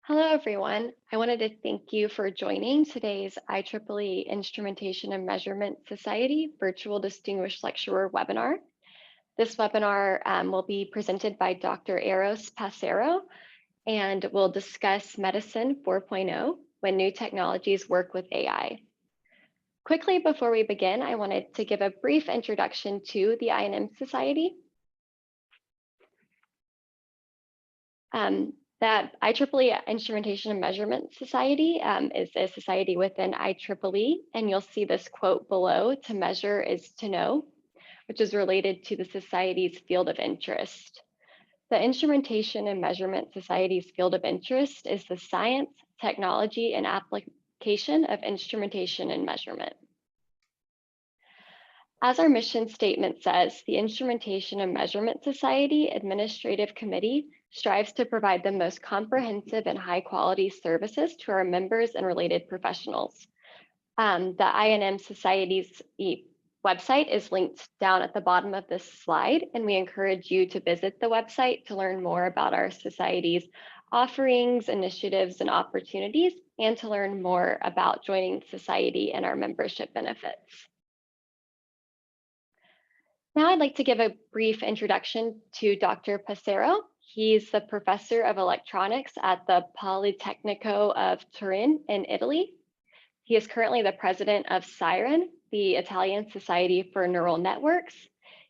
Hello, everyone. I wanted to thank you for joining today's IEEE Instrumentation and Measurement Society Virtual Distinguished Lecturer webinar. This webinar will be presented by Dr. Eros Passero and will discuss Medicine 4.0 when new technologies work with AI. Quickly before we begin, I wanted to give a brief introduction to the I&M Society. That IEEE Instrumentation and Measurement Society is a society within IEEE, and you'll see this quote below, "To measure is to know," which is related to the society's field of interest. The Instrumentation and Measurement Society's field of interest is the science, technology, and application of instrumentation and measurement. As our mission statement says, the Instrumentation and Measurement Society Administrative Committee strives to provide the most comprehensive and high quality services to our members and related professionals. The I&M Society's website is linked down at the bottom of this slide, and we encourage you to visit the website to learn more about our society's offerings, initiatives, and opportunities, and to learn more about joining the society and our membership benefits. Now I'd like to give a brief introduction to Dr. Passero. He's the professor of electronics at the Politecnico of Turin in Italy. He is currently the president of SIREN, the Italian Society for Neural Networks.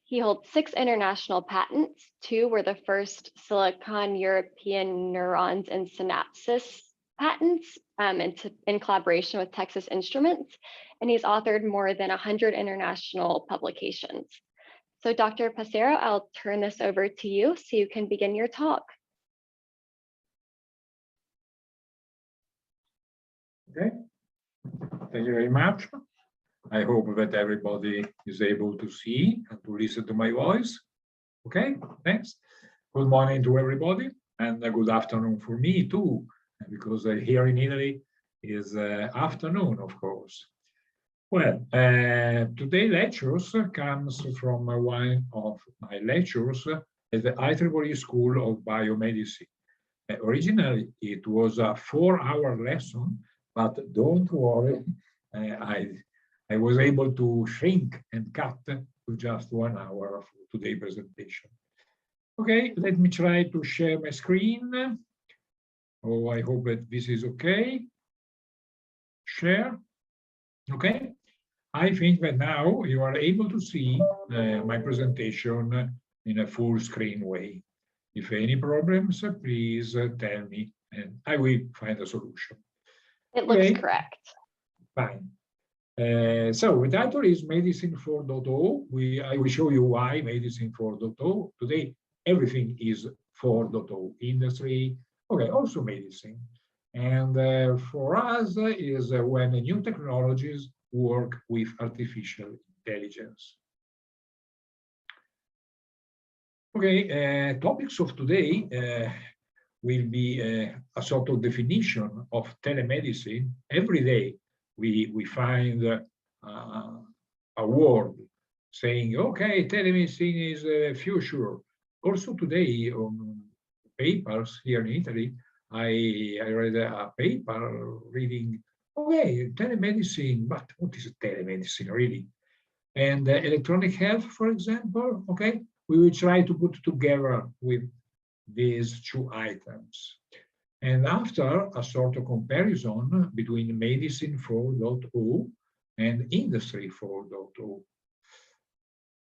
He holds 6 international patents. 2 were the first Silicon European Neurons and Synapses patents in collaboration with Texas Instruments. And he's authored more than 100 international publications. So Dr. Passero, I'll turn this over to you so you can begin your talk. Okay, thank you very much. I hope that everybody is able to see and to listen to my voice. Okay, thanks. Good morning to everybody, and a good afternoon for me too, because here in Italy is afternoon, of course. Well, today's lectures comes from one of my lectures at the IEEE School of Biomedicine. Originally, it was a 4-hour lesson, but don't worry, I was able to shrink and cut to just 1 hour of today's presentation. Okay, let me try to share my screen. Oh, I hope that this is okay. Share. Okay. I think that now you are able to see my presentation in a full screen way. If any problems, please tell me and I will find a solution. It looks correct. Fine. So the title is Medicine 4.0. I will show you why Medicine 4.0. Today, everything is 4.0. Industry, okay, also medicine. And for us is when new technologies work with artificial intelligence. Okay, topics of today will be a sort of definition of telemedicine. Every day we find a word saying, okay, telemedicine is the future. Also today on papers here in Italy, I read a paper reading, okay, telemedicine, but what is telemedicine really? And electronic health, for example, okay, we will try to put together with these 2 items. And after a sort of comparison between medicine 4.0 and industry 4.0,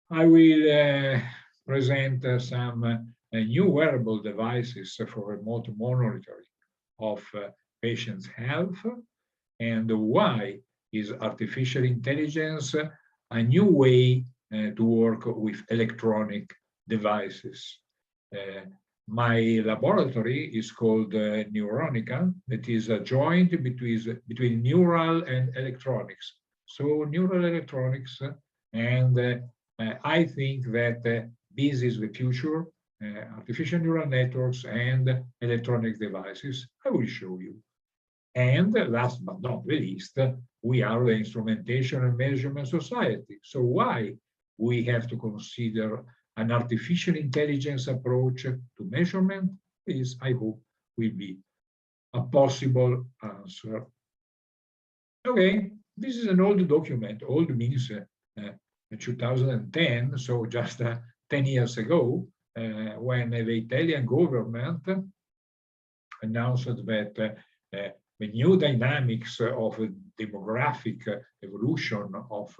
I will present some new wearable devices for remote monitoring of patients' health, and why is artificial intelligence a new way to work with electronic devices. My laboratory is called Neuronica. That is a joint between neural and electronics. So neural electronics, and I think that this is the future, artificial neural networks and electronic devices. I will show you. And last but not least, we are the Instrumentation and Measurement Society. So why we have to consider an artificial intelligence approach to measurement is, I hope, will be a possible answer. Okay, this is an old document. Old means 2010, so just 10 years ago, when the Italian government announced that the new dynamics of demographic evolution of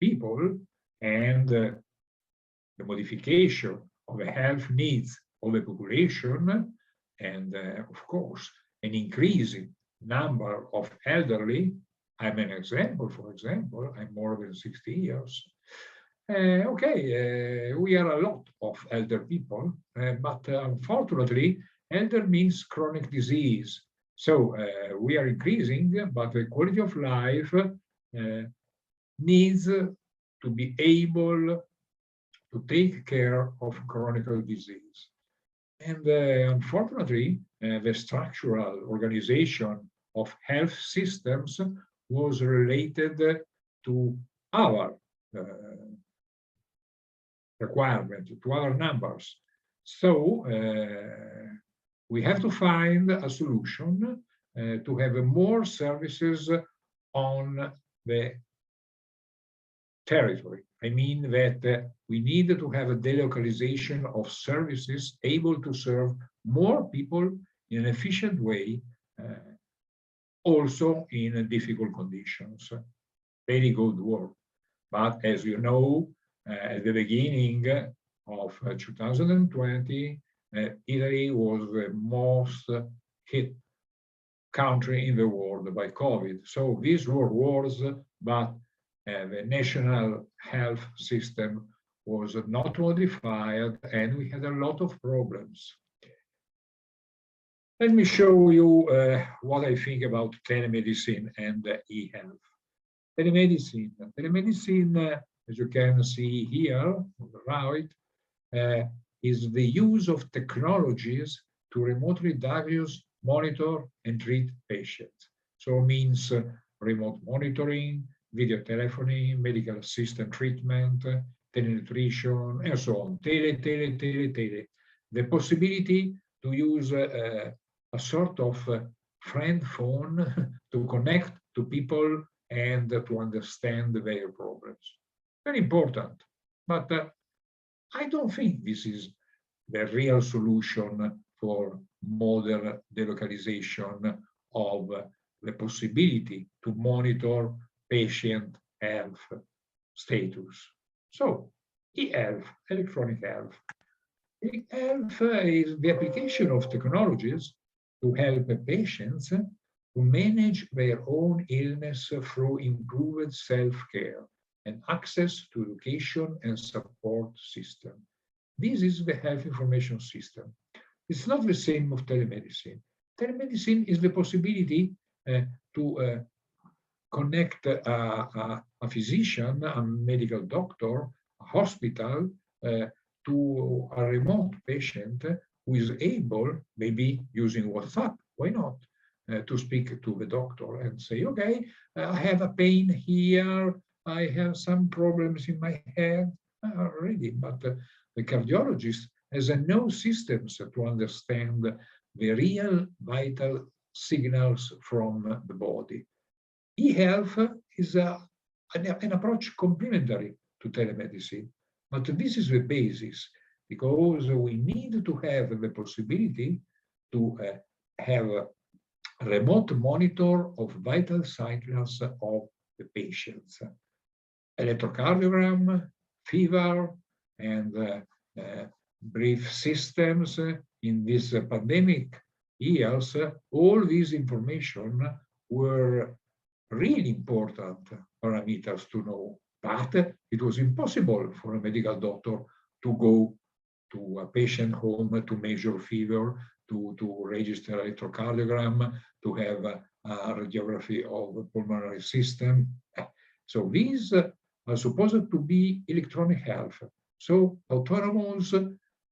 people and the modification of the health needs of the population, and of course, an increasing number of elderly. I'm an example, for example, I'm more than 60 years. We are a lot of elder people, but unfortunately, elder means chronic disease. So we are increasing, but the quality of life needs to be able to take care of chronic disease. And unfortunately, the structural organization of health systems was related to our requirement, to our numbers. So we have to find a solution to have more services on the territory. I mean that we need to have a delocalization of services able to serve more people in an efficient way, also in difficult conditions. Very good work. But as you know, at the beginning of 2020, Italy was the most hit country in the world by COVID. So these were wars, but the national health system was not modified, and we had a lot of problems. Let me show you what I think about telemedicine and e-health. Telemedicine, as you can see here on the right, is the use of technologies to remotely diagnose, monitor, and treat patients. So it means remote monitoring, video telephony, medical assistant treatment, telenutrition, and so on. Tele. The possibility to use a sort of friend phone to connect to people and to understand their problems. Very important. But I don't think this is the real solution for modern delocalization of the possibility to monitor patient health status. So, e-health, electronic health. E-health is the application of technologies to help patients to manage their own illness through improved self-care and access to education and support system. This is the health information system. It's not the same of telemedicine. Telemedicine is the possibility to connect a physician, a medical doctor, a hospital, to a remote patient who is able, maybe using WhatsApp, why not, to speak to the doctor and say, okay, I have a pain here, I have some problems in my head, already, but the cardiologist has no systems to understand the real vital signals from the body. E-health is an approach complementary to telemedicine, but this is the basis, because we need to have the possibility to have a remote monitor of vital signals of the patients. Electrocardiogram, fever, and brief systems in this pandemic years, all these information were really important parameters to know, but it was impossible for a medical doctor to go to a patient home to measure fever, to register electrocardiogram, to have a radiography of the pulmonary system. So these are supposed to be electronic health, so autonomous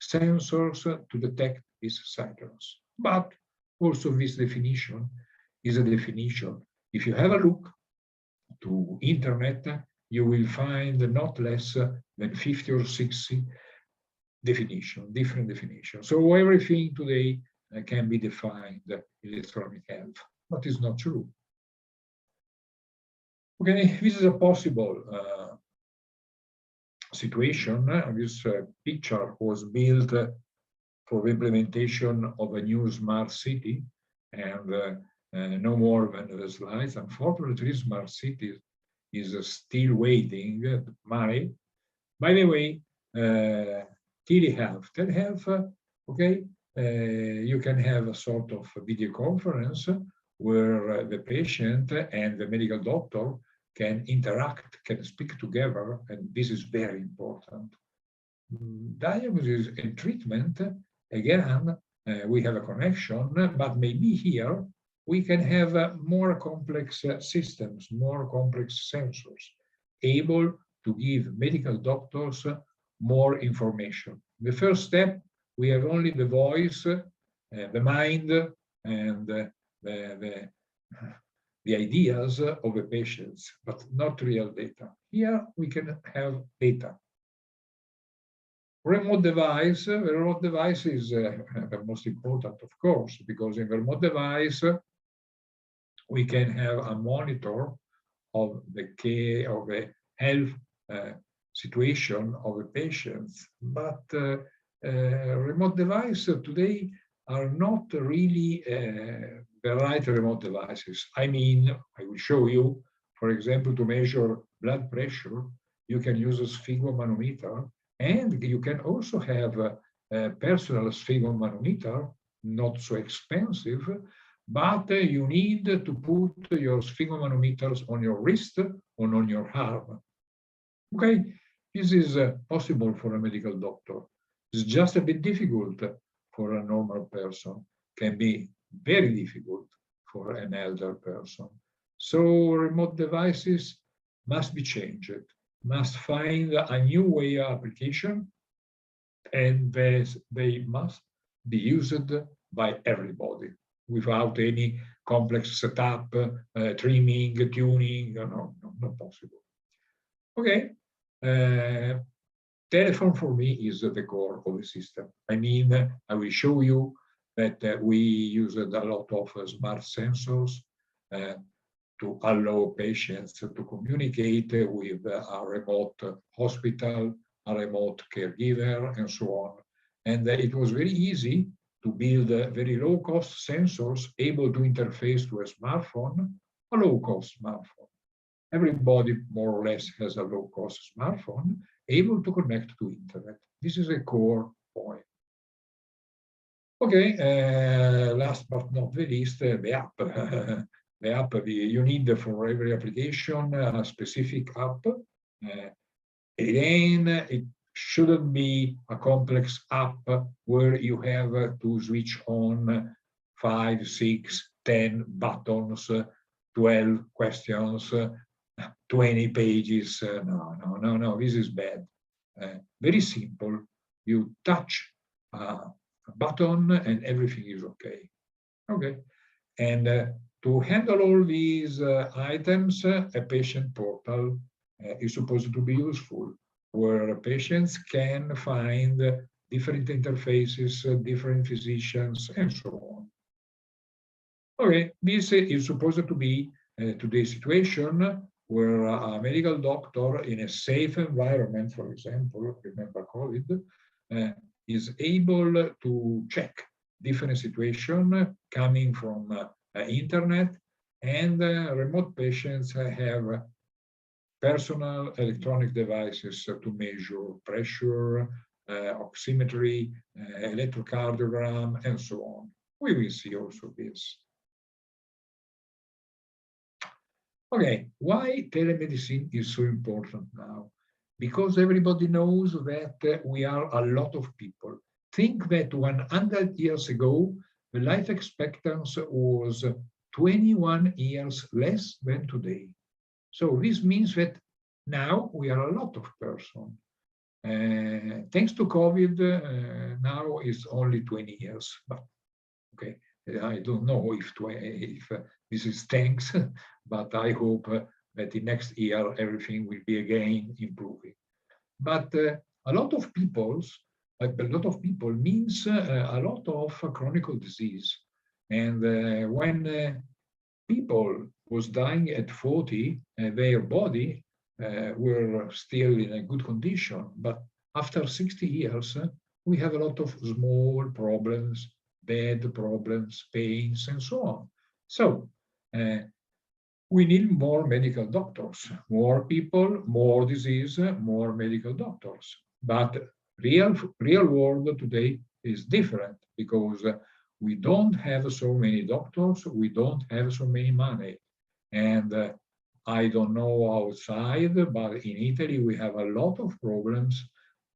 sensors to detect these signals. But also this definition is a definition. If you have a look to internet, you will find not less than 50 or 60 different definitions. So everything today can be defined electronic health, but it's not true. Okay, this is a possible situation. This picture was built for the implementation of a new smart city, and no more than the slides. Unfortunately, smart city is still waiting money. By the way, telehealth, okay, you can have a sort of video conference where the patient and the medical doctor can interact, can speak together, and this is very important. Diagnosis and treatment, again, we have a connection, but maybe here we can have more complex systems, more complex sensors, able to give medical doctors more information. The first step, we have only the voice, the mind, and the ideas of the patients, but not real data. Here we can have data. Remote device, the remote device is the most important, of course, because in the remote device, we can have a monitor of the care, of the health situation of the patients. But remote devices today are not really the right remote devices. I mean, I will show you, for example, to measure blood pressure, you can use a sphygmomanometer, and you can also have a personal sphygmomanometer, not so expensive, but you need to put your sphygmomanometers on your wrist or on your arm. Okay, this is possible for a medical doctor. It's just a bit difficult for a normal person, can be very difficult for an elder person. So remote devices must be changed, must find a new way of application, and they must be used by everybody without any complex setup, trimming, tuning, no, not possible. Okay, telephone for me is the core of the system. I mean, I will show you that we use a lot of smart sensors to allow patients to communicate with a remote hospital, a remote caregiver, and so on. And it was very easy to build very low-cost sensors able to interface to a smartphone, a low-cost smartphone. Everybody more or less has a low-cost smartphone able to connect to internet. This is a core point. Okay, last but not the least, the app. The app, you need for every application a specific app. Again, it shouldn't be a complex app where you have to switch on 5, 6, 10 buttons, 12 questions, 20 pages. No, this is bad. Very simple. You touch a button and everything is okay. Okay. And to handle all these items, a patient portal is supposed to be useful, where patients can find different interfaces, different physicians, and so on. Okay, this is supposed to be today's situation where a medical doctor in a safe environment, for example, remember COVID, is able to check different situations coming from internet, and remote patients have personal electronic devices to measure pressure, oximetry, electrocardiogram, and so on. We will see also this. Okay, why telemedicine is so important now? Because everybody knows that we are a lot of people. Think that 100 years ago, the life expectancy was 21 years less than today. So this means that now we are a lot of persons. Thanks to COVID, now it's only 20 years. But okay, I don't know if this is thanks, but I hope that in next year everything will be again improving. But a lot of peoples like a lot of people, means a lot of chronic disease. And when people was dying at 40, their body were still in a good condition. But after 60 years, we have a lot of small problems, bad problems, pains, and so on. So we need more medical doctors, more people, more disease, more medical doctors. But real world today is different because we don't have so many doctors, we don't have so many money. And I don't know outside, but in Italy we have a lot of problems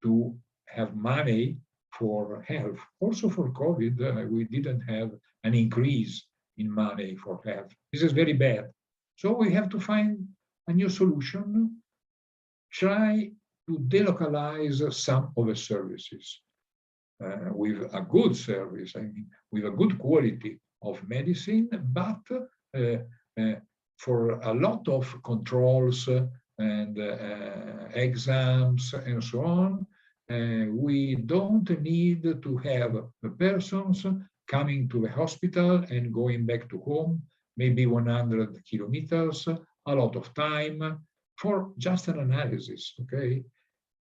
to have money for health. Also for COVID, we didn't have an increase in money for health. This is very bad. So we have to find a new solution, try to delocalize some of the services with a good service, I mean, with a good quality of medicine, but for a lot of controls and exams and so on, we don't need to have the persons coming to the hospital and going back to home, maybe 100 kilometers, a lot of time for just an analysis, okay?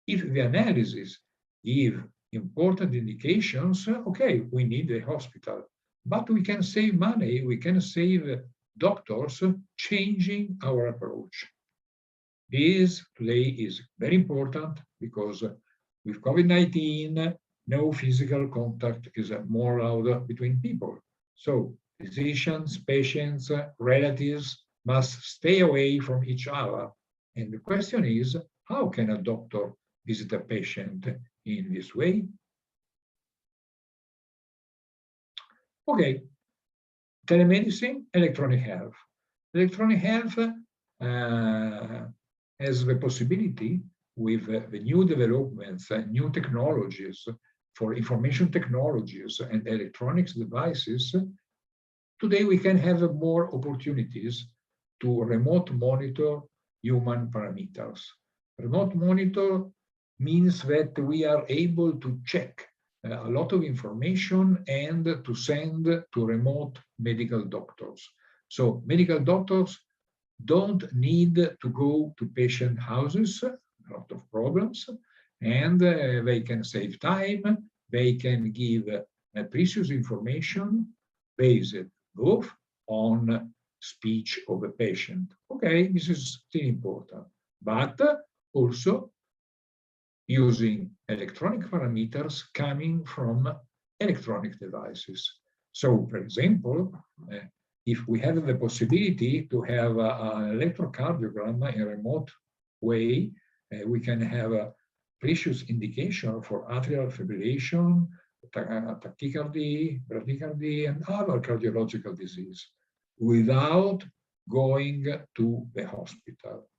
If the analysis give important indications, okay, we need a hospital, but we can save money, we can save doctors changing our approach. This today is very important because with COVID-19, no physical contact is more allowed between people. So physicians, patients, relatives must stay away from each other. And the question is, how can a doctor visit a patient in this way? Okay, telemedicine, electronic health. Electronic health has the possibility with the new developments and new technologies for information technologies and electronics devices. Today we can have more opportunities to remote monitor human parameters. Remote monitor means that we are able to check a lot of information and to send to remote medical doctors. So medical doctors don't need to go to patient houses, a lot of problems, and they can save time, they can give precious information based both on speech of the patient. Okay, this is still important, but also using electronic parameters coming from electronic devices. So, for example, if we have the possibility to have an electrocardiogram in a remote way, we can have a precious indication for atrial fibrillation, tachycardia, bradycardia, and other cardiological disease without going to the hospital.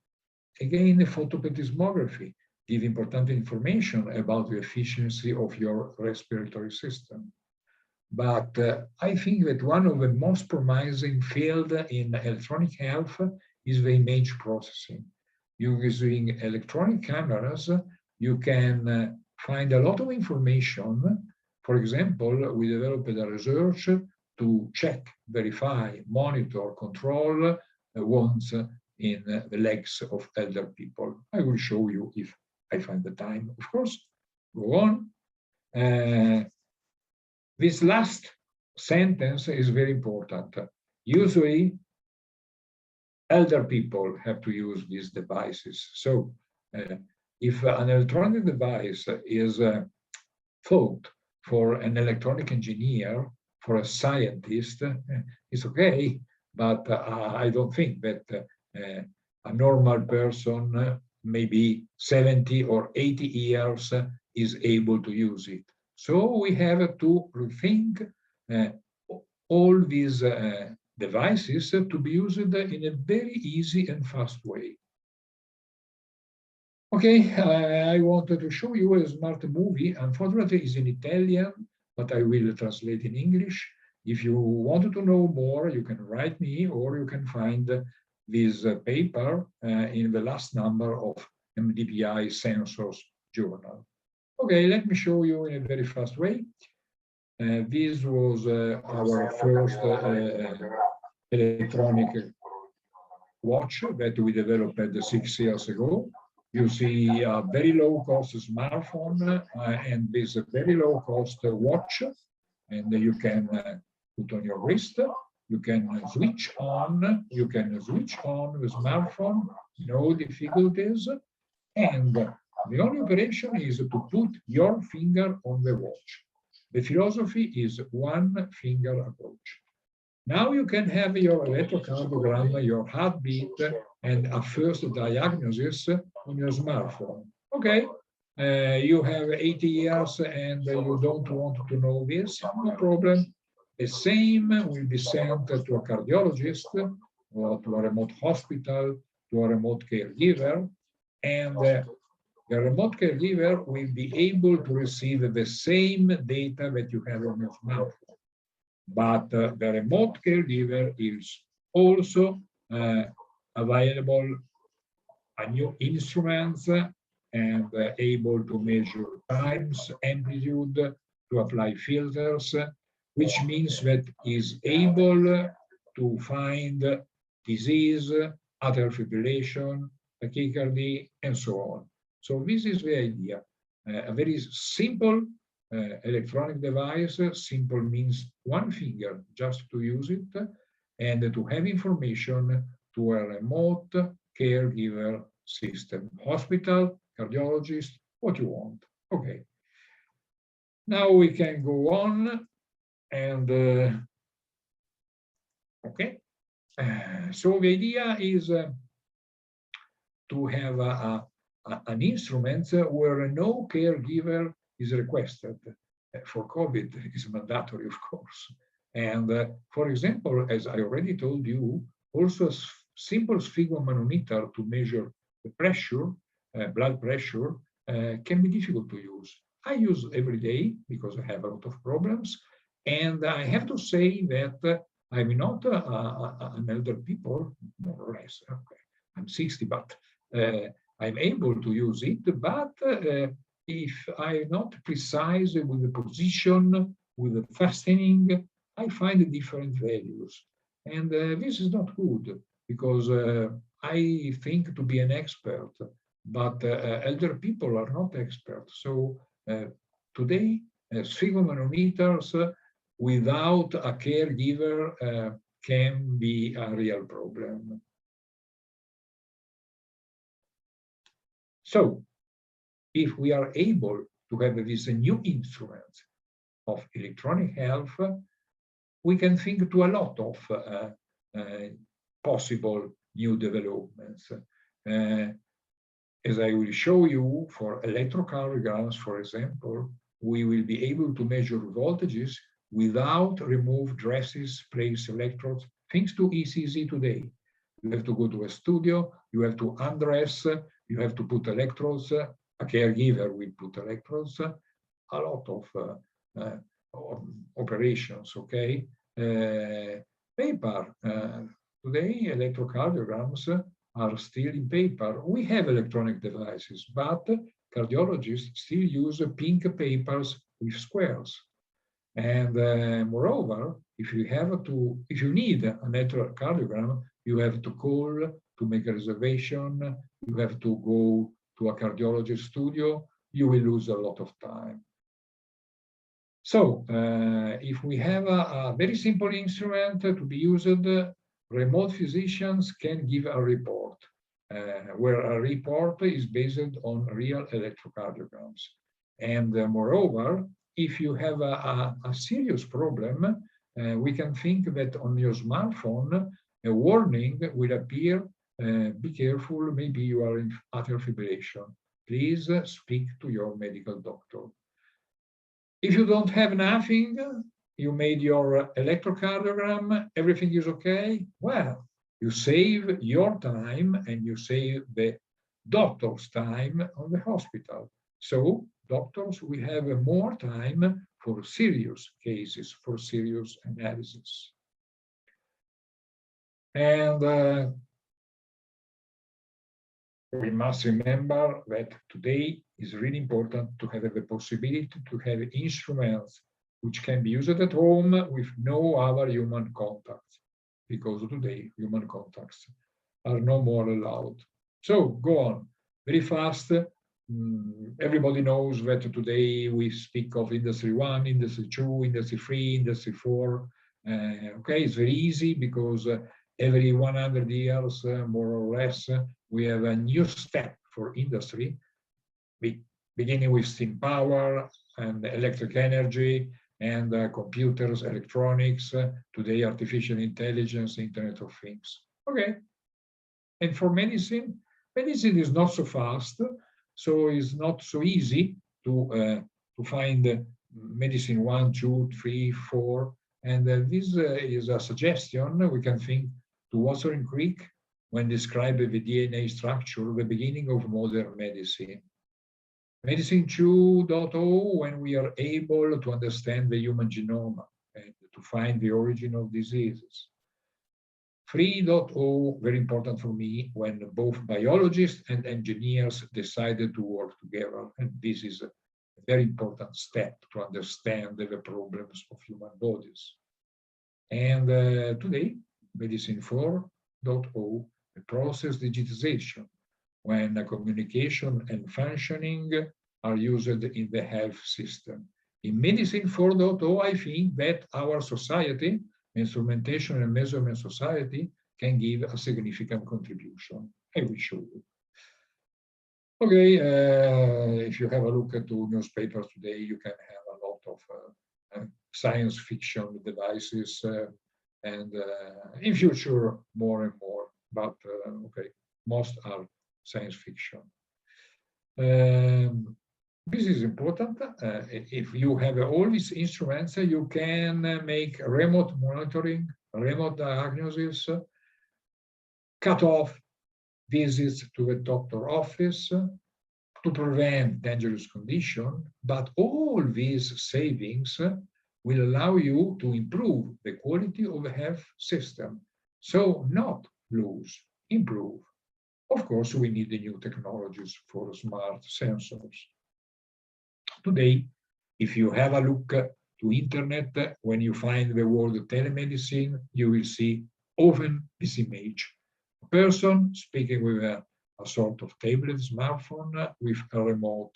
Again, the photoplethysmography give important information about the efficiency of your respiratory system. But I think that one of the most promising fields in electronic health is the image processing. Using electronic cameras, you can find a lot of information. For example, we developed a research to check, verify, monitor, control wounds in the legs of elder people. I will show you if I find the time, of course. Go on. This last sentence is very important. Usually, elder people have to use these devices. So, if an electronic device is thought for an electronic engineer, for a scientist, it's okay, but I don't think that a normal person, maybe 70 or 80 years, is able to use it. So we have to rethink all these devices to be used in a very easy and fast way. Okay, I wanted to show you a smart movie. Unfortunately, it's in Italian, but I will translate in English. If you wanted to know more, you can write me, or you can find this paper in the last number of MDPI Sensors Journal. Okay, let me show you in a very fast way. This was our first electronic watch that we developed 6 years ago. You see a very low-cost smartphone and this very low-cost watch, and you can put on your wrist. You can switch on. You can switch on the smartphone. No difficulties. And the only operation is to put your finger on the watch. The philosophy is one finger approach. Now you can have your electrocardiogram, your heartbeat, and a first diagnosis on your smartphone. Okay, you have 80 years and you don't want to know this, no problem. The same will be sent to a cardiologist or to a remote hospital, to a remote caregiver, and the remote caregiver will be able to receive the same data that you have on your smartphone. But the remote caregiver is also available a new instruments and able to measure times, amplitude, to apply filters, which means that is able to find disease, atrial fibrillation, tachycardia, and so on. So this is the idea. A very simple electronic device. Simple means one finger just to use it and to have information to a remote caregiver system, hospital, cardiologist, what you want. Okay. Now we can go on and okay. So the idea is to have an instrument where no caregiver is requested. For COVID, is mandatory, of course. And for example, as I already told you, also a simple sphygmomanometer to measure the pressure, blood pressure, can be difficult to use. I use every day because I have a lot of problems. And I have to say that I'm not an elder people, more or less. Okay. I'm 60, but I'm able to use it. But if I'm not precise with the position, with the fastening, I find different values. And this is not good because I think to be an expert, but elder people are not experts. So today, sphygmomanometers without a caregiver can be a real problem. So if we are able to have this new instrument of electronic health, we can think to a lot of possible new developments. As I will show you, for electrocardiograms, for example, we will be able to measure voltages without remove dresses, place electrodes, thanks to ECG today. You have to go to a studio, you have to undress, you have to put electrodes, a caregiver will put electrodes, a lot of operations, okay? Paper, today electrocardiograms are still in paper. We have electronic devices, but cardiologists still use pink papers with squares. And moreover, if you need an electrocardiogram, you have to call to make a reservation, you have to go to a cardiologist studio, you will lose a lot of time. So if we have a very simple instrument to be used, remote physicians can give a report, where a report is based on real electrocardiograms. And moreover, if you have a serious problem, we can think that on your smartphone, a warning will appear, be careful, maybe you are in atrial fibrillation. Please speak to your medical doctor. If you don't have nothing, you made your electrocardiogram, everything is okay, well, you save your time and you save the doctor's time on the hospital. So doctors will have more time for serious cases, for serious analysis. And we must remember that today is really important to have the possibility to have instruments which can be used at home with no other human contacts, because today human contacts are no more allowed. So go on very fast. Everybody knows that today we speak of Industry 1, Industry 2, Industry 3, Industry 4. Okay, it's very easy because every 100 years, more or less, we have a new step for industry, beginning with steam power and electric energy and computers, electronics, today artificial intelligence, Internet of Things. Okay. And for medicine, medicine is not so fast, so it's not so easy to find medicine 1, 2, 3, 4. And this is a suggestion we can think to Watson and Crick when describing the DNA structure, the beginning of modern medicine. Medicine 2.0, when we are able to understand the human genome and to find the origin of diseases. 3.0, very important for me, when both biologists and engineers decided to work together. And this is a very important step to understand the problems of human bodies. And today, medicine 4.0, the process digitization, when communication and functioning are used in the health system. In medicine 4.0, I think that our society, instrumentation and measurement society, can give a significant contribution. I will show you. Okay, if you have a look at the newspapers today, you can have a lot of science fiction devices, and in future more and more. But okay, most are science fiction. This is important. If you have all these instruments, you can make remote monitoring, remote diagnosis, cut off visits to the doctor office to prevent dangerous condition. But all these savings will allow you to improve the quality of the health system. So not lose, improve. Of course, we need the new technologies for smart sensors. Today, if you have a look to internet, when you find the word telemedicine, you will see often this image. A person speaking with a sort of tablet, smartphone, with a remote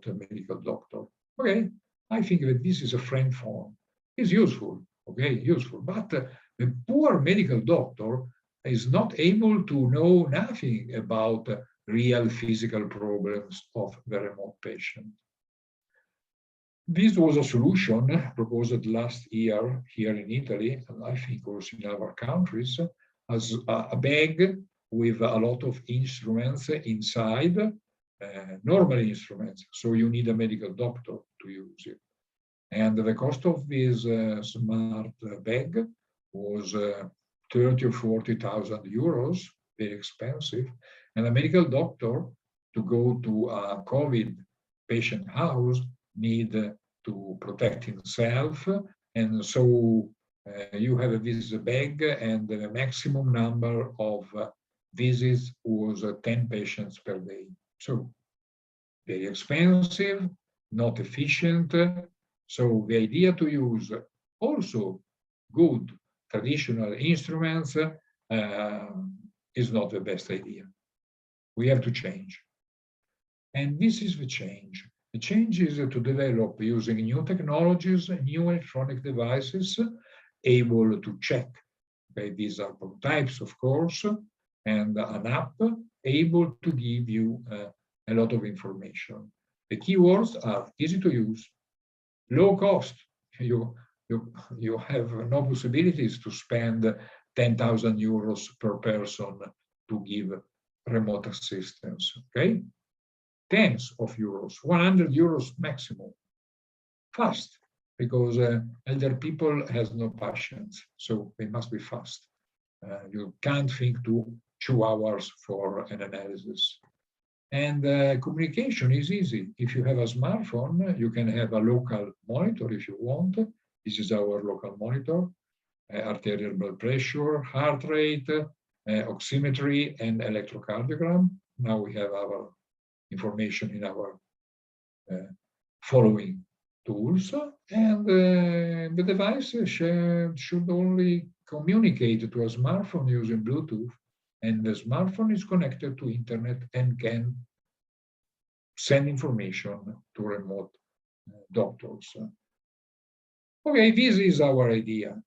medical doctor. Okay, I think that this is a friend phone. It's useful, okay, useful. But the poor medical doctor is not able to know nothing about real physical problems of the remote patient. This was a solution proposed last year here in Italy, and I think also in other countries, as a bag with a lot of instruments inside, normal instruments. So you need a medical doctor to use it. And the cost of this smart bag was 30 or 40,000 euros, very expensive. And a medical doctor to go to a COVID patient house need to protect himself. And so you have this bag, and the maximum number of visits was 10 patients per day. So very expensive, not efficient. So the idea to use also good traditional instruments is not the best idea. We have to change. And this is the change. The change is to develop using new technologies, new electronic devices, able to check. Okay, these are prototypes, of course, and an app able to give you a lot of information. The keywords are easy to use, low cost. You have no possibilities to spend 10,000 euros per person to give remote assistance, okay? Tens of euros, 100 euros maximum. Fast, because elder people has no patience, so they must be fast. You can't think to 2 hours for an analysis. And communication is easy. If you have a smartphone, you can have a local monitor if you want. This is our local monitor, arterial blood pressure, heart rate, oximetry and electrocardiogram. Now we have our information in our following tools, and the device should only communicate to a smartphone using Bluetooth, and the smartphone is connected to internet and can send information to remote doctors. Okay, this is our idea.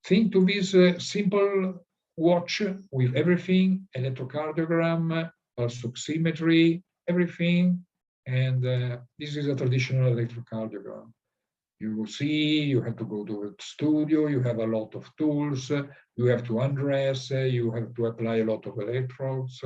Think to this simple watch with everything, electrocardiogram, pulse oximetry, everything, and this is a traditional electrocardiogram. You will see, you have to go to a studio, you have a lot of tools, you have to undress, you have to apply a lot of electrodes,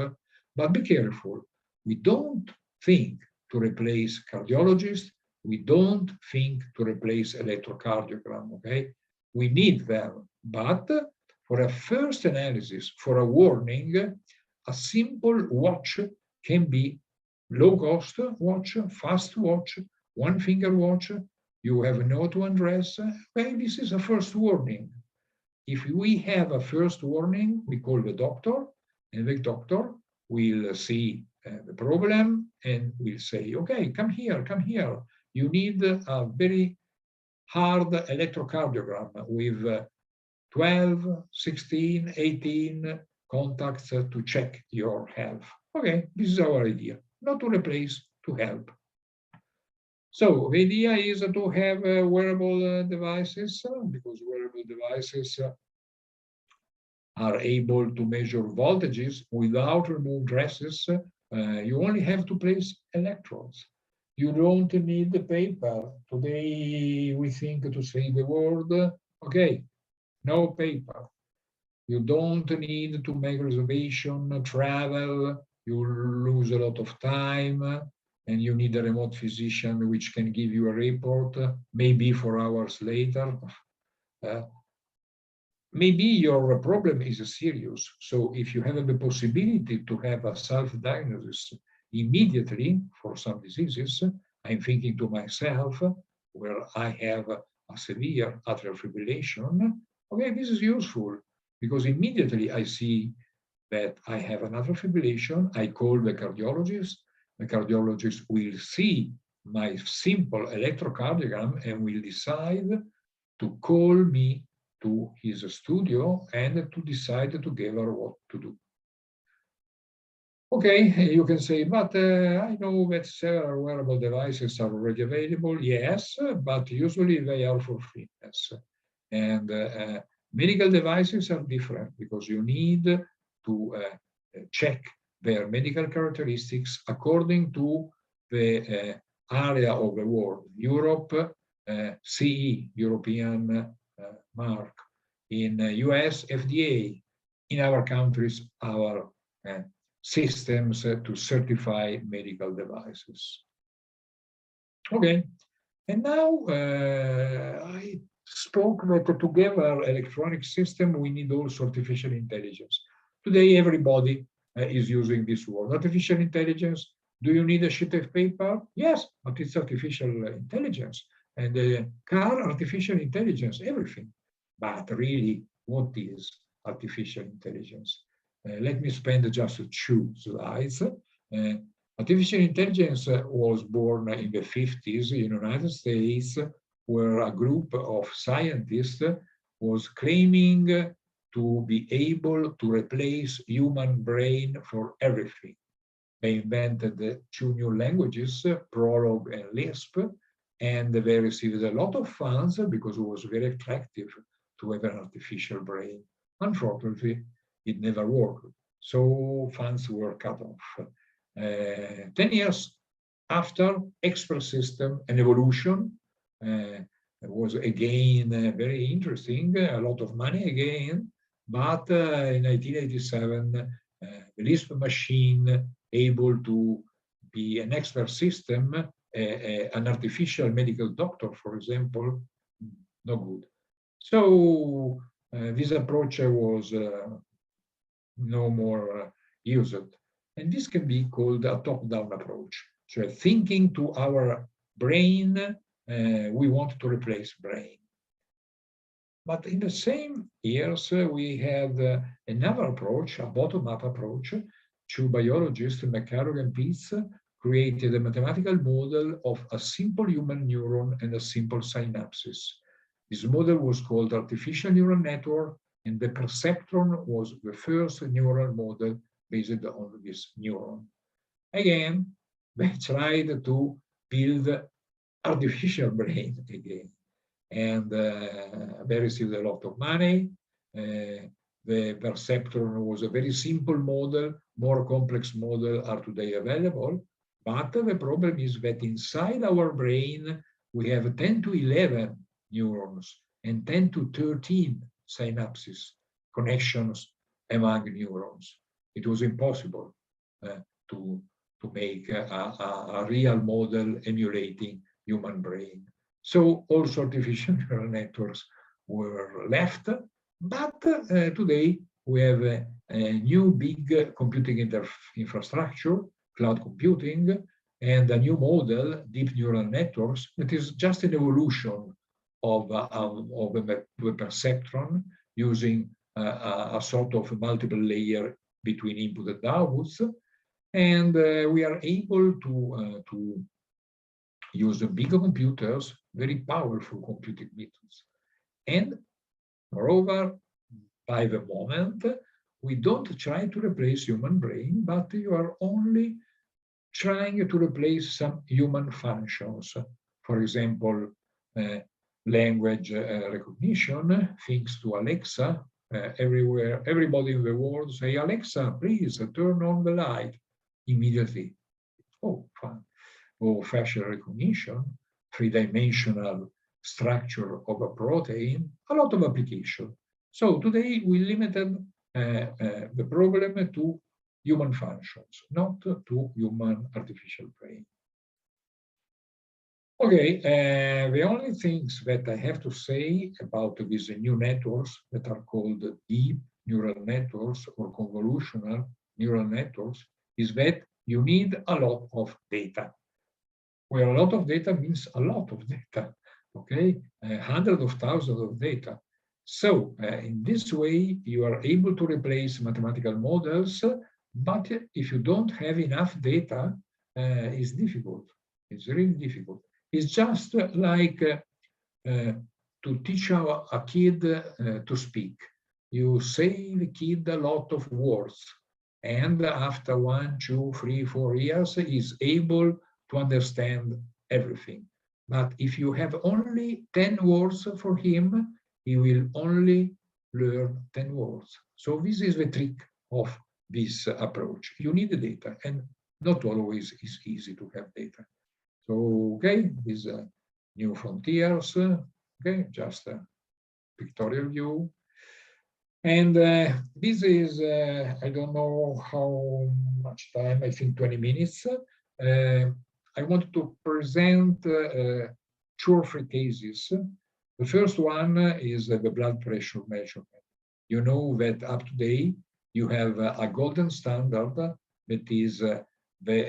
but be careful. We don't think to replace cardiologists, we don't think to replace electrocardiogram, okay? We need them, but for a first analysis, for a warning, a simple watch can be low-cost watch, fast watch, one-finger watch. You have no to undress. Okay, this is a first warning. If we have a first warning, we call the doctor, and the doctor will see the problem and will say, okay, come here, come here. You need a very hard electrocardiogram with 12, 16, 18 contacts to check your health. Okay, this is our idea, not to replace, to help. So the idea is to have wearable devices, because wearable devices are able to measure voltages without removed dresses. You only have to place electrodes. You don't need the paper. Today we think to save the world. Okay, no paper. You don't need to make reservation, travel. You lose a lot of time, and you need a remote physician which can give you a report, maybe 4 hours later. Maybe your problem is serious. So if you have the possibility to have a self-diagnosis immediately for some diseases, I'm thinking to myself, where I have a severe atrial fibrillation, okay, this is useful because immediately I see that I have an atrial fibrillation, I call the cardiologist will see my simple electrocardiogram and will decide to call me to his studio and to decide together what to do. Okay, you can say, but I know that several wearable devices are already available. Yes, but usually they are for fitness. And medical devices are different because you need to check their medical characteristics according to the area of the world. Europe, CE, European mark. In US, FDA. In our countries, our systems to certify medical devices. Okay, and now I spoke that together electronic system, we need also artificial intelligence. Today, everybody is using this word. Artificial intelligence, do you need a sheet of paper? Yes, but it's artificial intelligence. And the car, artificial intelligence, everything. But really, what is artificial intelligence? Let me spend just 2 slides. Artificial intelligence was born in the 50s in the United States, where a group of scientists was claiming to be able to replace human brain for everything. They invented 2 new languages, Prolog and Lisp, and they received a lot of funds because it was very attractive to have an artificial brain. Unfortunately, it never worked. So funds were cut off. 10 years after, expert system and evolution was again very interesting, a lot of money again, but in 1987, the Lisp machine able to be an expert system, an artificial medical doctor, for example, no good. So this approach was no more used. And this can be called a top-down approach. So thinking to our brain, we want to replace brain. But in the same years, we had another approach, a bottom-up approach. Two biologists, McCarroll and Pitts, created a mathematical model of a simple human neuron and a simple synapses. This model was called artificial neural network, and the perceptron was the first neural model based on this neuron. Again, they tried to build artificial brain again, and they received a lot of money. The perceptron was a very simple model. More complex models are today available. But the problem is that inside our brain, we have 10 to 11 neurons and 10 to 13 synapses, connections among neurons. It was impossible to make a real model emulating human brain. So also artificial neural networks were left, but today we have a new big computing infrastructure, cloud computing, and a new model, deep neural networks, that is just an evolution of the perceptron using a sort of multiple layer between input and outputs. And we are able to use the bigger computers, very powerful computing methods. And moreover, by the moment, we don't try to replace human brain, but you are only trying to replace some human functions. For example, language recognition, thanks to Alexa. Everywhere, everybody in the world say, Alexa, please turn on the light immediately. Oh, fun. Or facial recognition, three-dimensional structure of a protein, a lot of application. So today we limited the problem to human functions, not to human artificial brain. Okay, the only things that I have to say about these new networks that are called deep neural networks or convolutional neural networks is that you need a lot of data. Where a lot of data means a lot of data, okay? Hundreds of thousands of data. So in this way, you are able to replace mathematical models, but if you don't have enough data, it's difficult. It's really difficult. It's just like to teach a kid to speak. You say the kid a lot of words, and after 1, 2, 3, 4 years, he's able to understand everything. But if you have only 10 words for him, he will only learn 10 words. So this is the trick of this approach. You need the data, and not always is easy to have data. So, okay, these new frontiers, okay, just a pictorial view. And this is, I don't know how much time, I think 20 minutes. I wanted to present 2 or 3 cases. The first one is the blood pressure measurement. You know that up to date, you have a golden standard that is the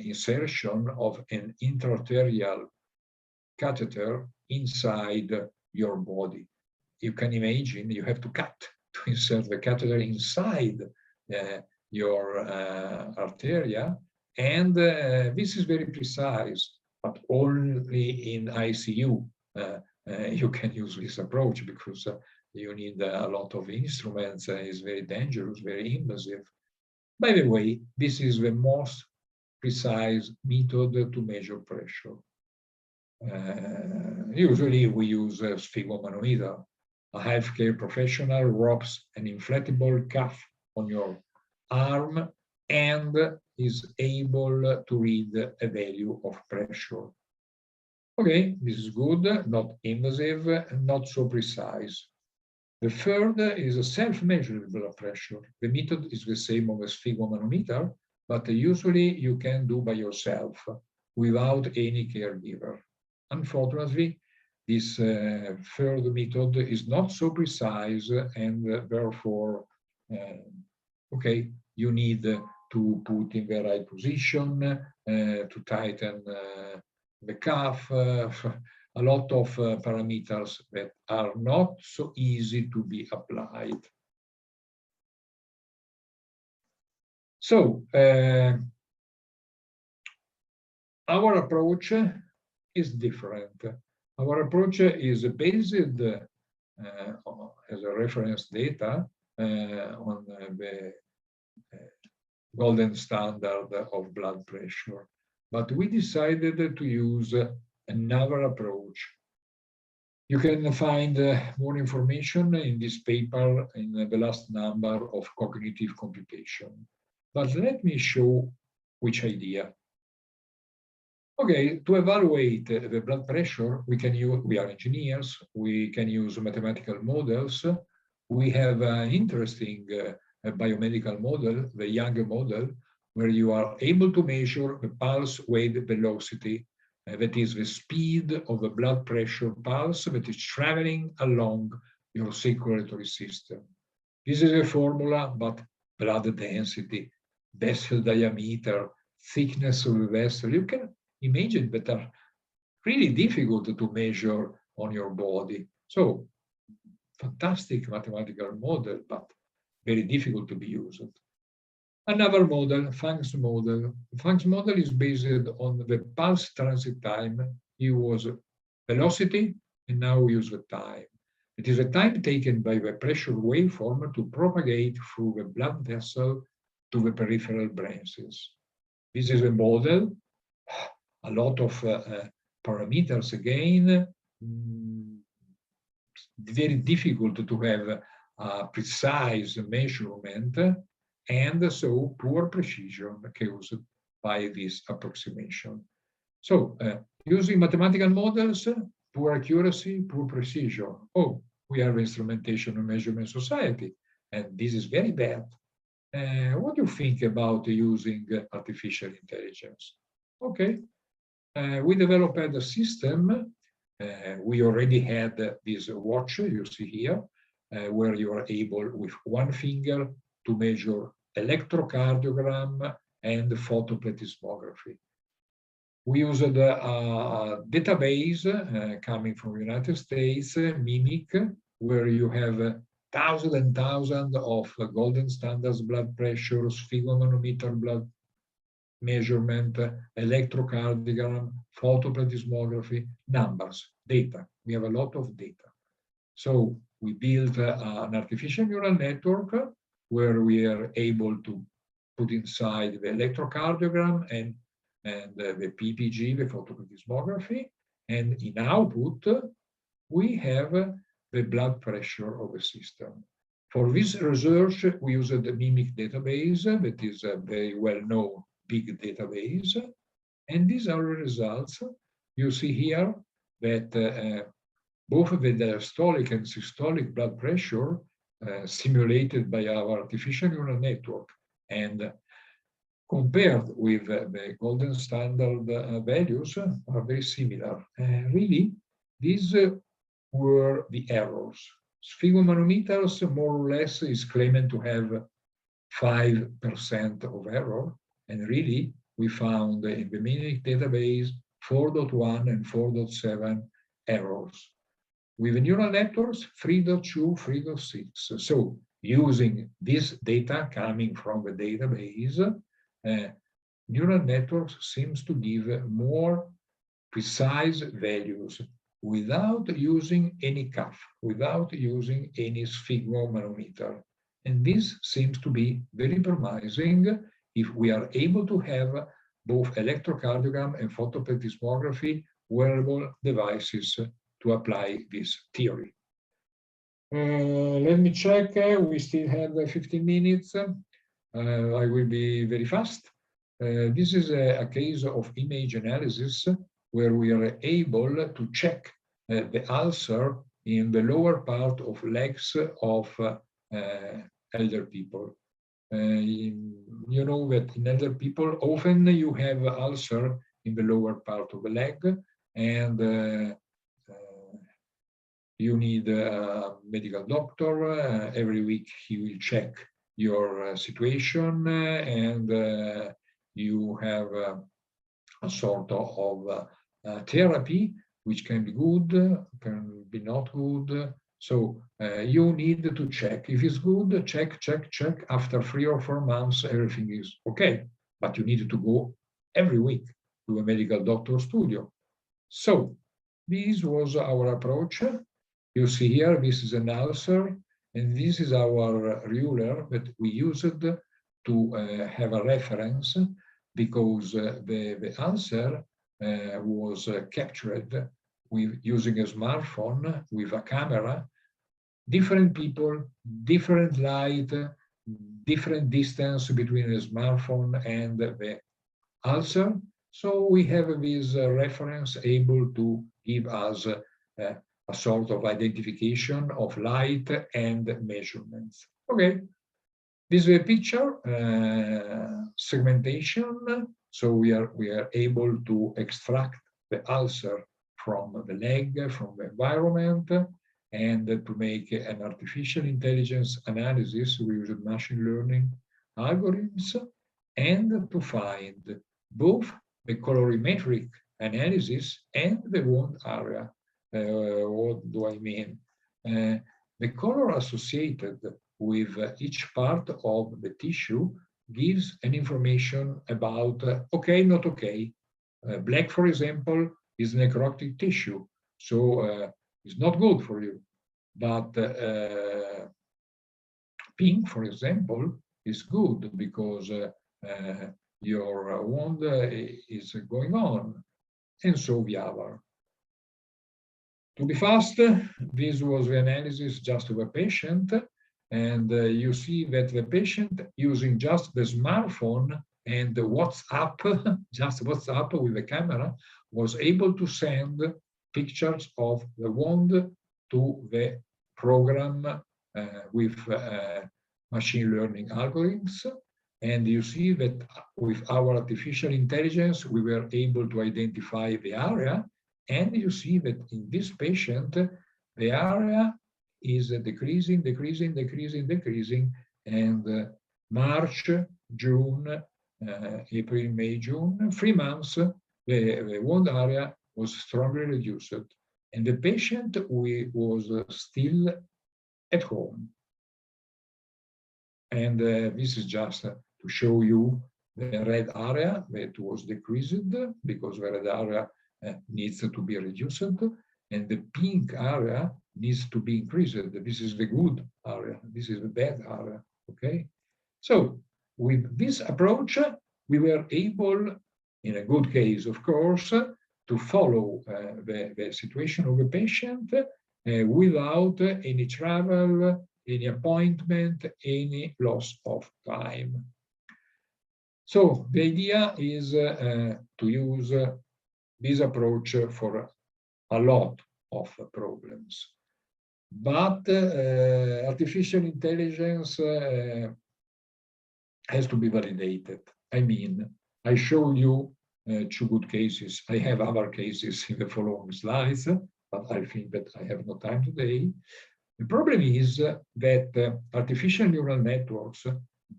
insertion of an intraarterial catheter inside your body. You can imagine you have to cut to insert the catheter inside your arteria. And this is very precise, but only in ICU you can use this approach because you need a lot of instruments. It's very dangerous, very invasive. By the way, this is the most precise method to measure pressure. Usually we use a sphygmomanometer. A healthcare professional rubs an inflatable cuff on your arm and is able to read a value of pressure. Okay, this is good, not invasive, not so precise. The third is a self-measured blood pressure. The method is the same of a sphygmomanometer, but usually you can do by yourself without any caregiver. Unfortunately, this third method is not so precise, and therefore, okay, you need to put in the right position, to tighten the cuff. a lot of parameters that are not so easy to be applied. So our approach is different. Our approach is based as a reference data on the golden standard of blood pressure. But we decided to use another approach. You can find more information in this paper in the last number of cognitive computation. But let me show which idea. Okay, to evaluate the blood pressure, we are engineers, we can use mathematical models. We have an interesting biomedical model, the Young model, where you are able to measure the pulse wave velocity, that is the speed of the blood pressure pulse that is traveling along your circulatory system. This is a formula, but blood density, vessel diameter, thickness of the vessel, you can imagine that are really difficult to measure on your body. So, fantastic mathematical model, but very difficult to be used. Another model, Fang's model. Fang's model is based on the pulse transit time. He was velocity, and now we use the time. It is a time taken by the pressure waveform to propagate through the blood vessel to the peripheral branches. This is a model, a lot of parameters again, very difficult to have a precise measurement, and so poor precision caused by this approximation. So using mathematical models, poor accuracy, poor precision. Oh, we are instrumentation and measurement society, and this is very bad. What do you think about using artificial intelligence? Okay, we developed a system. We already had this watch you see here, where you are able with one finger to measure electrocardiogram and photoplethysmography. We used a database coming from the United States, MIMIC, where you have thousands and thousands of golden standards blood pressure, sphygmomanometer blood measurement, electrocardiogram, photoplethysmography, numbers, data. We have a lot of data. So we built an artificial neural network where we are able to put inside the electrocardiogram and the PPG, the photoplethysmography, and in output, we have the blood pressure of the system. For this research, we used the MIMIC database, that is a very well-known big database, and these are the results. You see here that both the diastolic and systolic blood pressure simulated by our artificial neural network and compared with the golden standard values are very similar. Really, these were the errors. Sphygmomanometers more or less is claiming to have 5% of error, and really we found in the MIMIC database 4.1 and 4.7 errors. With the neural networks, 3.2, 3.6. So using this data coming from the database, neural networks seems to give more precise values without using any cuff, without using any sphygmomanometer. And this seems to be very promising if we are able to have both electrocardiogram and photoplethysmography wearable devices to apply this theory. Let me check. We still have 15 minutes. I will be very fast. This is a case of image analysis where we are able to check the ulcer in the lower part of legs of elder people. You know that in elder people, often you have ulcer in the lower part of the leg, and you need a medical doctor. Every week he will check your situation, and you have a sort of therapy which can be good, can be not good. So you need to check. If it's good, check, check, check. After 3 or 4 months, everything is okay. But you need to go every week to a medical doctor studio. So this was our approach. You see here, this is an ulcer, and this is our ruler that we used to have a reference, because the ulcer was captured with using a smartphone with a camera. Different people, different light, different distance between a smartphone and the ulcer. So we have this reference able to give us a sort of identification of light and measurements. Okay, this is a picture segmentation. So we are able to extract the ulcer from the leg, from the environment, and to make an artificial intelligence analysis. We use machine learning algorithms, and to find both the colorimetric analysis and the wound area. What do I mean? The color associated with each part of the tissue gives an information about okay, not okay. Black, for example, is necrotic tissue, so it's not good for you. But pink, for example, is good because your wound is going on, and so the other. To be fast, this was the analysis just of a patient, and you see that the patient using just the smartphone and the WhatsApp, just WhatsApp with the camera, was able to send pictures of the wound to the program with machine learning algorithms. And you see that with our artificial intelligence, we were able to identify the area. And you see that in this patient, the area is decreasing, decreasing, decreasing, decreasing. And March, June, April, May, June, 3 months, the wound area was strongly reduced. And the patient was still at home. And this is just to show you the red area that was decreased, because the red area needs to be reduced, and the pink area needs to be increased. This is the good area, this is the bad area, okay? So with this approach, we were able, in a good case, of course, to follow the situation of the patient without any travel, any appointment, any loss of time. So the idea is to use this approach for a lot of problems. But artificial intelligence has to be validated. I mean, I showed you 2 good cases. I have other cases in the following slides, but I think that I have no time today. The problem is that artificial neural networks,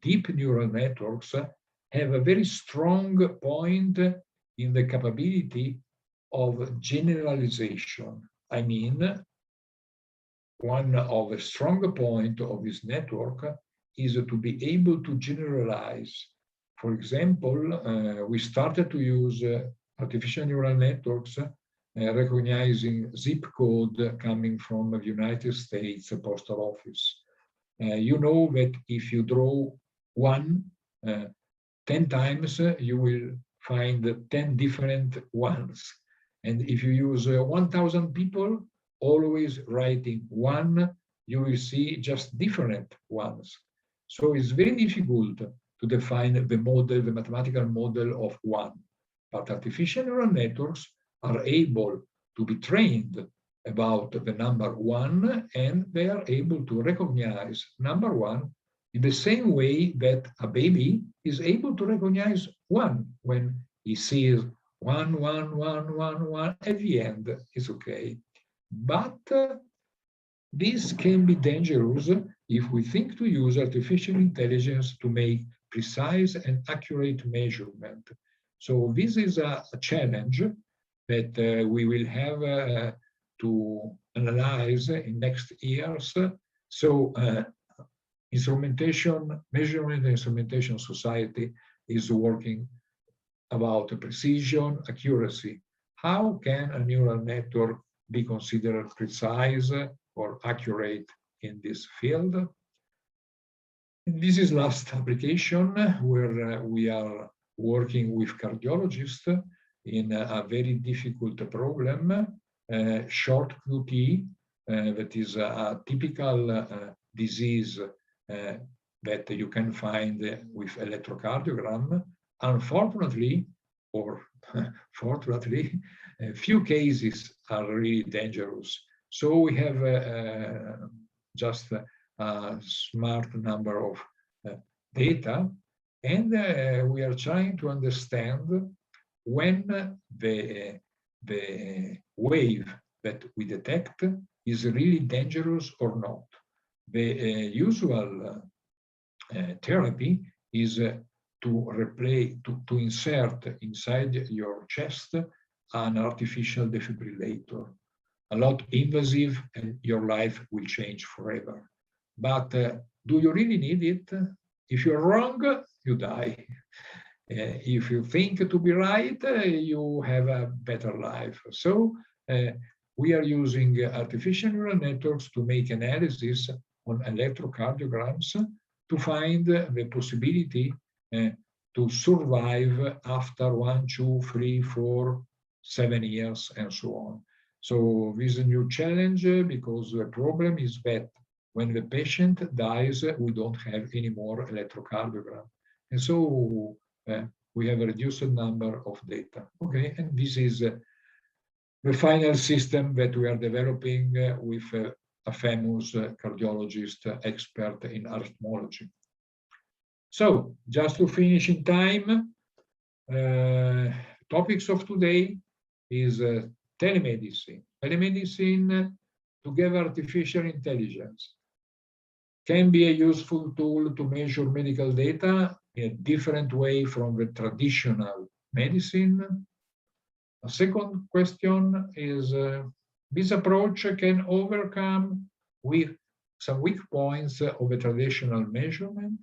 deep neural networks, have a very strong point in the capability of generalization. I mean, one of the strong points of this network is to be able to generalize. For example, we started to use artificial neural networks recognizing zip code coming from the United States Postal Office. You know that if you draw 1 10 times, you will find 10 different ones. And if you use 1,000 people always writing 1, you will see just different ones. So it's very difficult to define the model, the mathematical model of 1. But artificial neural networks are able to be trained about the number 1, and they are able to recognize number 1 in the same way that a baby is able to recognize 1 when he sees 1, 1, 1, 1, 1. At the end, it's okay. But this can be dangerous if we think to use artificial intelligence to make precise and accurate measurement. So this is a challenge that we will have to analyze in next years. So instrumentation, measurement and instrumentation society is working about precision, accuracy. How can a neural network be considered precise or accurate in this field? And this is last application where we are working with cardiologists in a very difficult problem, short QT, that is a typical disease that you can find with electrocardiogram. Unfortunately, or fortunately, a few cases are really dangerous. So we have just a smart number of data, and we are trying to understand when the wave that we detect is really dangerous or not. The usual therapy is to insert inside your chest an artificial defibrillator. A lot invasive, and your life will change forever. But do you really need it? If you're wrong, you die. If you think to be right, you have a better life. So we are using artificial neural networks to make analysis on electrocardiograms to find the possibility to survive after 1, 2, 3, 4, 7 years, and so on. So this is a new challenge because the problem is that when the patient dies, we don't have any more electrocardiogram. And so we have a reduced number of data. Okay, and this is the final system that we are developing with a famous cardiologist expert in arrhythmology. So just to finish in time, topics of today is telemedicine. Telemedicine together artificial intelligence can be a useful tool to measure medical data in a different way from the traditional medicine. A second question is, this approach can overcome some weak points of the traditional measurement.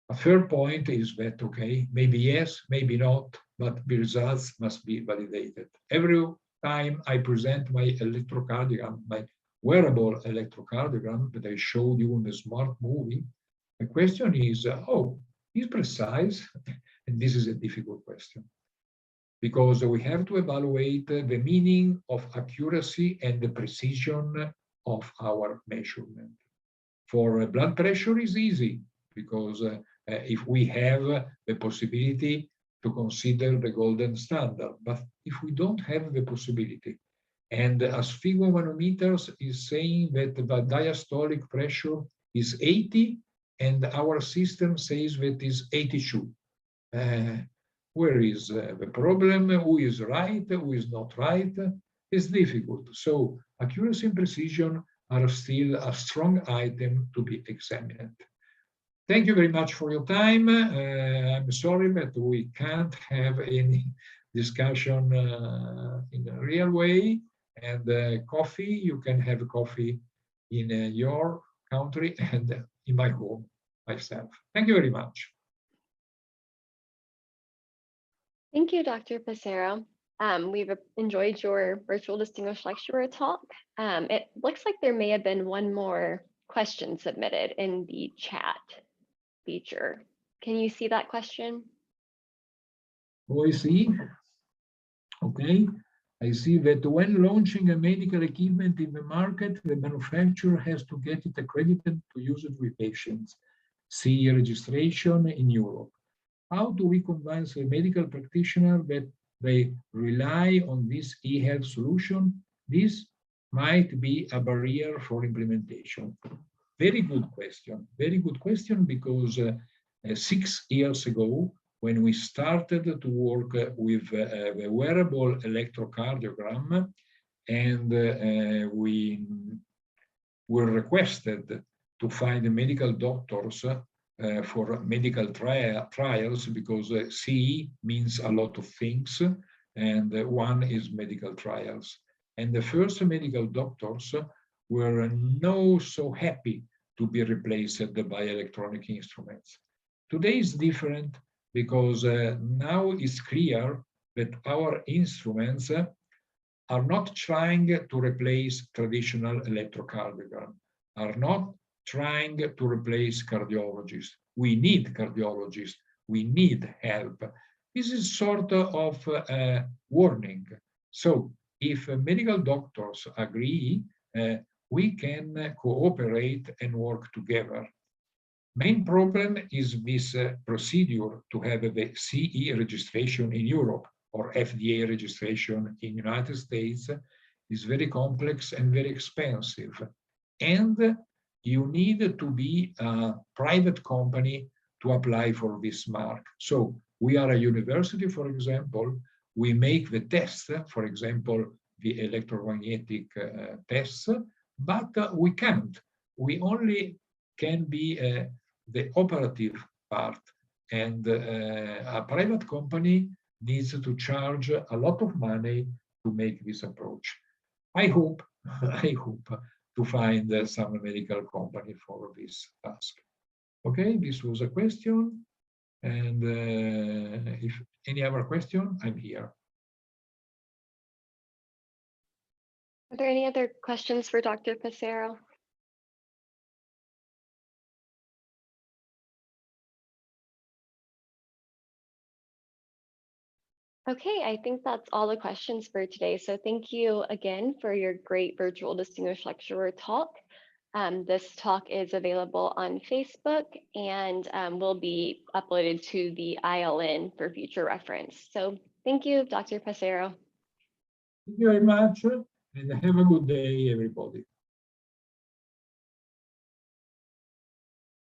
A third point is that, okay, maybe yes, maybe not, but the results must be validated. Every time I present my electrocardiogram, my wearable electrocardiogram that I showed you in the smart movie, the question is, oh, is precise? And this is a difficult question, because we have to evaluate the meaning of accuracy and the precision of our measurement. For blood pressure is easy, because if we have the possibility to consider the golden standard, but if we don't have the possibility, and a sphygmomanometer is saying that the diastolic pressure is 80, and our system says that is 82. Where is the problem? Who is right? Who is not right? It's difficult. So accuracy and precision are still a strong item to be examined. Thank you very much for your time. I'm sorry that we can't have any discussion in a real way. And coffee, you can have coffee in your country and in my home myself. Thank you very much. Thank you, Dr. Passero. We've enjoyed your virtual distinguished lecturer talk. It looks like there may have been one more question submitted in the chat feature. Can you see that question? Oh, I see. Okay. I see that when launching a medical equipment in the market, the manufacturer has to get it accredited to use it with patients. See registration in Europe. How do we convince a medical practitioner that they rely on this e-health solution? This might be a barrier for implementation. Very good question. Very good question, because 6 years ago, when we started to work with the wearable electrocardiogram, and we were requested to find medical doctors for medical trials, because CE means a lot of things. and one is medical trials. And the first medical doctors were not so happy to be replaced by electronic instruments. Today is different because now it's clear that our instruments are not trying to replace traditional electrocardiogram, are not trying to replace cardiologists. We need cardiologists, we need help. This is sort of a warning. So if medical doctors agree, we can cooperate and work together. Main problem is this procedure to have the CE registration in Europe or FDA registration in United States is very complex and very expensive. And you need to be a private company to apply for this mark. So we are a university, for example, we make the tests, for example, the electromagnetic tests, but we can't. We only can be the operative part, and a private company needs to charge a lot of money to make this approach. I hope, I hope to find some medical company for this task. Okay, this was a question, and if any other question, I'm here. Are there any other questions for Dr. Passero? Okay, I think that's all the questions for today. So thank you again for your great virtual distinguished lecturer talk. This talk is available on Facebook and will be uploaded to the ILN for future reference. So thank you, Dr. Passero. Thank you very much, and have a good day, everybody.